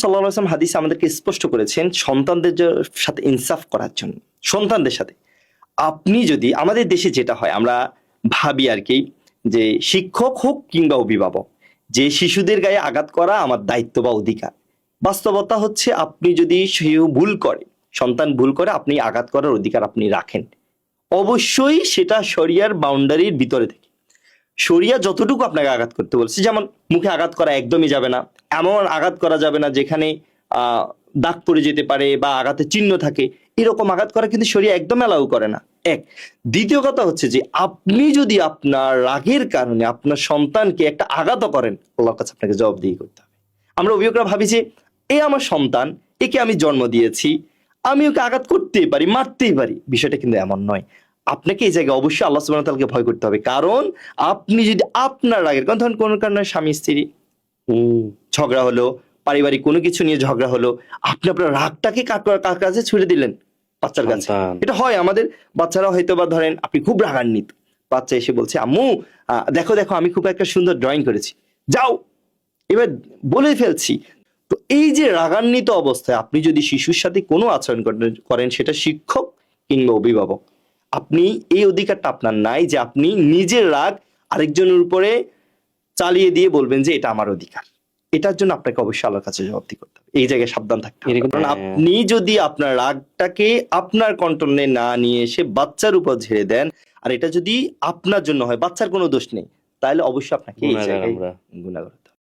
সাল্লাল্লাহু আলাইহি ওয়াসাল্লাম হাদিসে আমাদেরকে স্পষ্ট করেছেন সন্তানদের সাথে ইনসাফ করার জন্য। সন্তানদের সাথে আপনি যদি, আমাদের দেশে যেটা হয় আমরা ভাবি আর কি, যে শিক্ষক হোক কিংবা অভিভাবক, যে শিশুদের গায়ে আঘাত করা আমার দায়িত্ব বা অধিকার। বাস্তবতা হচ্ছে আপনি যদি ভুল করে, সন্তান ভুল করে, আপনি আঘাত করার অধিকার আপনি রাখেন, অবশ্যই সেটা শরিয়ার বাউন্ডারির ভিতরে থেকে। শরিয়া যতটুকু আপনাকে আঘাত করতে বলছে, যেমন মুখে আঘাত করা একদমই যাবে না, এমন আঘাত করা যাবে না যেখানে দাগ পড়ে যেতে পারে বা আঘাতের চিহ্ন থাকে, এরকম আঘাত করা কিন্তু শরিয়া একদম অ্যালাউ করে না। এক, দ্বিতীয় কথা হচ্ছে যে আপনি যদি আপনার রাগের কারণে আপনার সন্তানকে একটা আঘাত করেন, আল্লাহর কাছে আপনাকে জবাবদিহি করতে হবে। আমরা অভিভাবকরা ভাবি যে এ আমার সন্তান, একে আমি জন্ম দিয়েছি, আমি ওকে আঘাত করতেই পারি, মারতেই পারি। বিষয়টা কিন্তু এমন নয়। আপনাকে এই জায়গায় অবশ্যই আল্লাহ সুবহানাহু ওয়া তাআলাকে ভয় করতে হবে। কারণ আপনি যদি আপনার রাগের কারণ, ধরুন কোনো কারণে স্বামী স্ত্রী ঝগড়া হলো, পারিবারিক কোনো কিছু নিয়ে ঝগড়া হলো, আপনি আপনার রাগটাকে কার কাছে ছুড়ে দিলেন? বাচ্চার কাছে। এটা হয় আমাদের বাচ্চারা হয়তো বা ধরেন আপনি খুব রাগান্বিত, বাচ্চা এসে বলছে আম্মু দেখো দেখো আমি খুব একটা সুন্দর ড্রয়িং করেছি, যাও, এবার বলে ফেলছি। তো এই যে রাগান্বিত অবস্থায় আপনি যদি শিশুর সাথে কোনো আচরণ করেন, সেটা শিক্ষক কিংবা অভিভাবক, আপনি এই অধিকারটা আপনার নাই যে আপনি নিজের রাগ আরেকজনের উপরে চালিয়ে দিয়ে বলবেন যে এটা আমার অধিকার। এটার জন্য আপনাকে অবশ্যই আল্লাহর কাছে জবাবদিহি করতে হবে। এই জায়গায় সাবধান থাকতে হবে। কারণ আপনি যদি আপনার রাগটাকে আপনার কন্ট্রোলে না নিয়ে এসে বাচ্চার উপর ঝেড়ে দেন, আর এটা যদি আপনার জন্য হয়, বাচ্চার কোনো দোষ নেই, তাহলে অবশ্যই আপনাকে এই জায়গায় গুনাহগার